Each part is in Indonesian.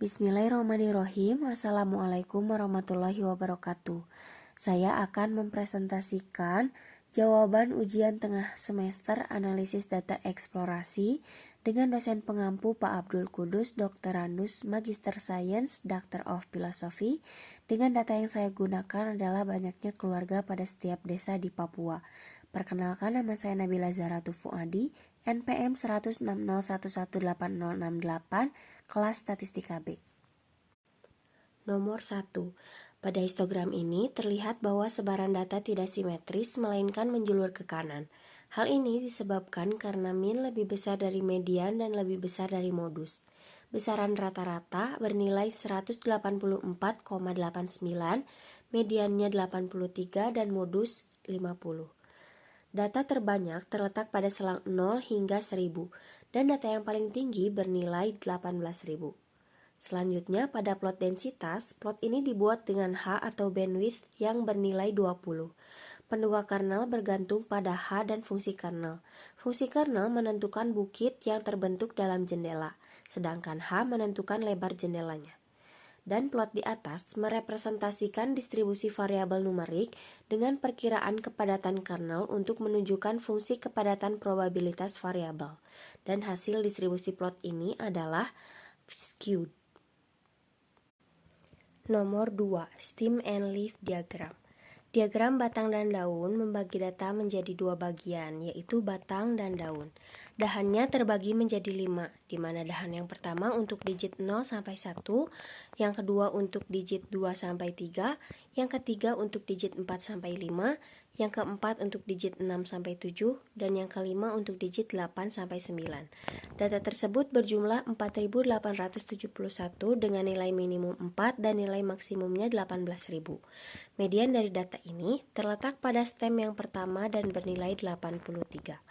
Bismillahirrahmanirrahim. Assalamualaikum warahmatullahi wabarakatuh. Saya akan mempresentasikan jawaban ujian tengah semester analisis data eksplorasi dengan dosen pengampu Pak Abdul Kudus, Doktorandus, Magister Sains, Doctor of Philosophy. Dengan data yang saya gunakan adalah banyaknya keluarga pada setiap desa di Papua. Perkenalkan, nama saya Nabila Zaratu Fuadi, NPM 160118068, kelas Statistika B. Nomor 1. Pada histogram ini terlihat bahwa sebaran data tidak simetris melainkan menjulur ke kanan. Hal ini disebabkan karena min lebih besar dari median dan lebih besar dari modus. Besaran rata-rata bernilai 184,89, mediannya 83 dan modus 50. Data terbanyak terletak pada selang 0 hingga 1000 dan data yang paling tinggi bernilai 18.000. Selanjutnya pada plot densitas, plot ini dibuat dengan H atau bandwidth yang bernilai 20. Penduga kernel bergantung pada H dan fungsi kernel. Fungsi kernel menentukan bukit yang terbentuk dalam jendela, sedangkan H menentukan lebar jendelanya. Dan plot di atas merepresentasikan distribusi variabel numerik dengan perkiraan kepadatan kernel untuk menunjukkan fungsi kepadatan probabilitas variabel. Dan hasil distribusi plot ini adalah skewed. Nomor 2. Stem and leaf diagram. Diagram batang dan daun membagi data menjadi dua bagian, yaitu batang dan daun. Dahannya terbagi menjadi 5, di mana dahan yang pertama untuk digit 0 sampai 1, yang kedua untuk digit 2 sampai 3, yang ketiga untuk digit 4 sampai 5, yang keempat untuk digit 6 sampai 7, dan yang kelima untuk digit 8 sampai 9. Data tersebut berjumlah 4.871 dengan nilai minimum 4 dan nilai maksimumnya 18.000. Median dari data ini terletak pada stem yang pertama dan bernilai 83.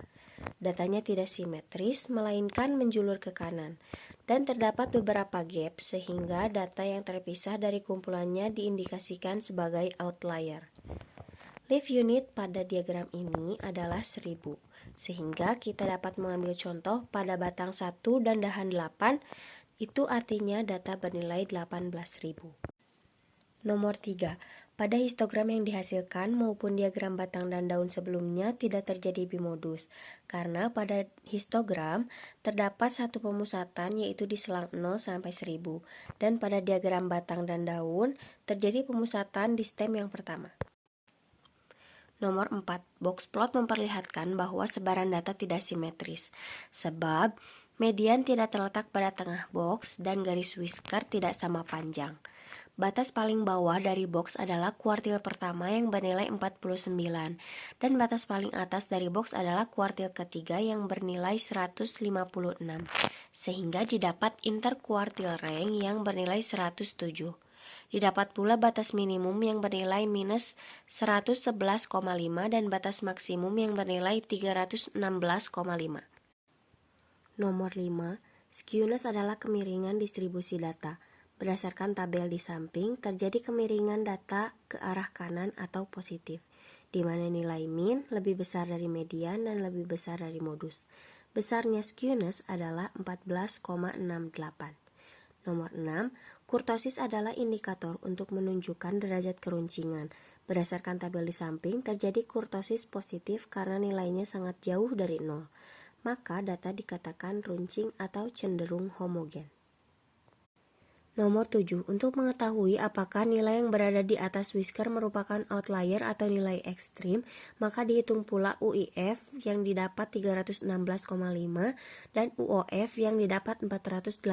Datanya tidak simetris, melainkan menjulur ke kanan, dan terdapat beberapa gap sehingga data yang terpisah dari kumpulannya diindikasikan sebagai outlier. Leaf unit pada diagram ini adalah 1000, sehingga kita dapat mengambil contoh pada batang 1 dan dahan 8, itu artinya data bernilai 18.000. Nomor 3. Pada histogram yang dihasilkan maupun diagram batang dan daun sebelumnya tidak terjadi bimodus, karena pada histogram terdapat satu pemusatan yaitu di selang 0 sampai 1000, dan pada diagram batang dan daun terjadi pemusatan di stem yang pertama. Nomor 4. Box plot memperlihatkan bahwa sebaran data tidak simetris, sebab median tidak terletak pada tengah box dan garis whisker tidak sama panjang. Batas paling bawah dari box adalah kuartil pertama yang bernilai 49, dan batas paling atas dari box adalah kuartil ketiga yang bernilai 156, sehingga didapat interkuartil rank yang bernilai 107. Didapat pula batas minimum yang bernilai minus 111,5 dan batas maksimum yang bernilai 316,5. Nomor 5. Skewness adalah kemiringan distribusi data. Berdasarkan tabel di samping, terjadi kemiringan data ke arah kanan atau positif, di mana nilai min lebih besar dari median dan lebih besar dari modus. Besarnya skewness adalah 14,68. Nomor 6. Kurtosis adalah indikator untuk menunjukkan derajat keruncingan. Berdasarkan tabel di samping, terjadi kurtosis positif karena nilainya sangat jauh dari 0. Maka data dikatakan runcing atau cenderung homogen. Nomor 7. Untuk mengetahui apakah nilai yang berada di atas whisker merupakan outlier atau nilai ekstrim, maka dihitung pula UIF yang didapat 316,5 dan UOF yang didapat 486,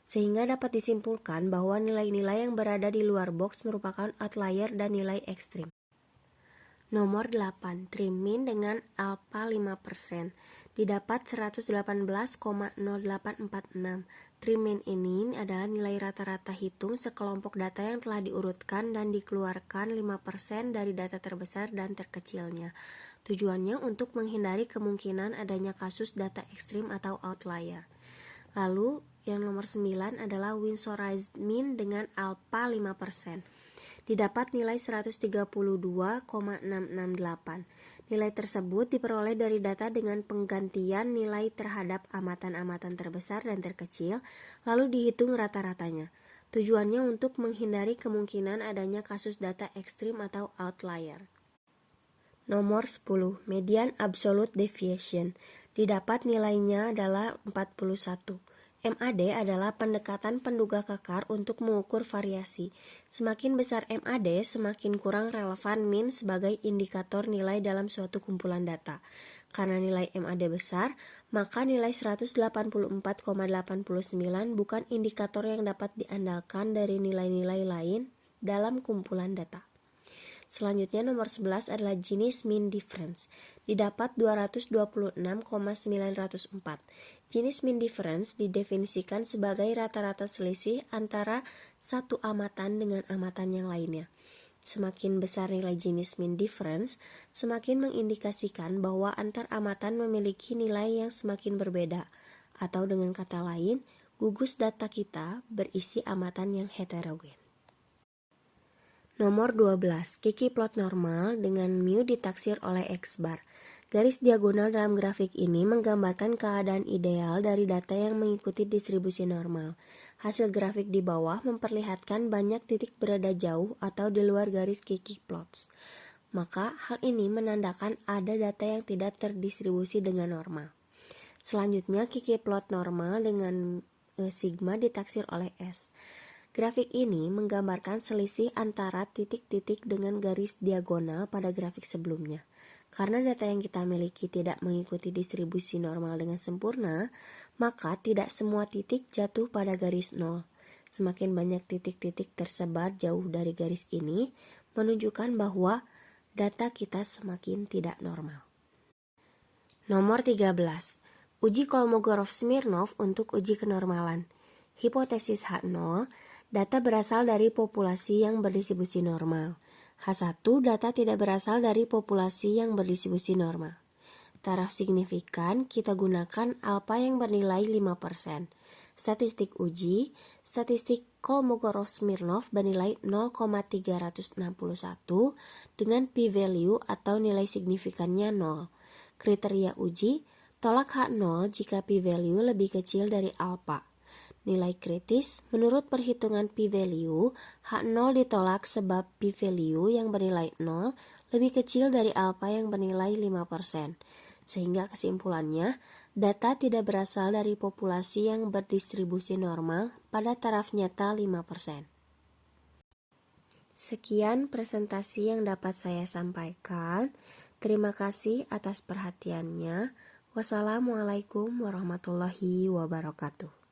sehingga dapat disimpulkan bahwa nilai-nilai yang berada di luar box merupakan outlier dan nilai ekstrim. Nomor 8. Trim min dengan alpha 5%. Didapat 118,0846. Trim min ini adalah nilai rata-rata hitung sekelompok data yang telah diurutkan dan dikeluarkan 5% dari data terbesar dan terkecilnya. Tujuannya untuk menghindari kemungkinan adanya kasus data ekstrim atau outlier. Lalu yang nomor 9 adalah Winsorized min dengan alpha 5%. Didapat nilai 132,668. Nilai tersebut diperoleh dari data dengan penggantian nilai terhadap amatan-amatan terbesar dan terkecil, lalu dihitung rata-ratanya. Tujuannya untuk menghindari kemungkinan adanya kasus data ekstrim atau outlier. Nomor 10, median absolute deviation. Didapat nilainya adalah 41. MAD adalah pendekatan penduga kekar untuk mengukur variasi. Semakin besar MAD, semakin kurang relevan min sebagai indikator nilai dalam suatu kumpulan data. Karena nilai MAD besar, maka nilai 184,89 bukan indikator yang dapat diandalkan dari nilai-nilai lain dalam kumpulan data. Selanjutnya nomor 11 adalah jenis mean difference. Didapat 226,904. Jenis mean difference didefinisikan sebagai rata-rata selisih antara satu amatan dengan amatan yang lainnya. Semakin besar nilai jenis mean difference, semakin mengindikasikan bahwa antar amatan memiliki nilai yang semakin berbeda. Atau dengan kata lain, gugus data kita berisi amatan yang heterogen. Nomor 12, Kiki plot normal dengan mu ditaksir oleh X bar. Garis diagonal dalam grafik ini menggambarkan keadaan ideal dari data yang mengikuti distribusi normal. Hasil grafik di bawah memperlihatkan banyak titik berada jauh atau di luar garis Kiki plots. Maka hal ini menandakan ada data yang tidak terdistribusi dengan normal. Selanjutnya Kiki plot normal dengan sigma ditaksir oleh S. Grafik ini menggambarkan selisih antara titik-titik dengan garis diagonal pada grafik sebelumnya. Karena data yang kita miliki tidak mengikuti distribusi normal dengan sempurna, maka tidak semua titik jatuh pada garis 0. Semakin banyak titik-titik tersebar jauh dari garis ini, menunjukkan bahwa data kita semakin tidak normal. Nomor 13. Uji Kolmogorov-Smirnov untuk uji kenormalan. Hipotesis H0, data berasal dari populasi yang berdistribusi normal. H1, data tidak berasal dari populasi yang berdistribusi normal. Taraf signifikan kita gunakan alfa yang bernilai 5%. Statistik uji, statistik Kolmogorov-Smirnov bernilai 0,361 dengan p-value atau nilai signifikannya 0. Kriteria uji, tolak H0 jika p-value lebih kecil dari alfa. Nilai kritis, menurut perhitungan p-value, H0 ditolak sebab p-value yang bernilai 0 lebih kecil dari alfa yang bernilai 5%. Sehingga kesimpulannya, data tidak berasal dari populasi yang berdistribusi normal pada taraf nyata 5%. Sekian presentasi yang dapat saya sampaikan. Terima kasih atas perhatiannya. Wassalamualaikum warahmatullahi wabarakatuh.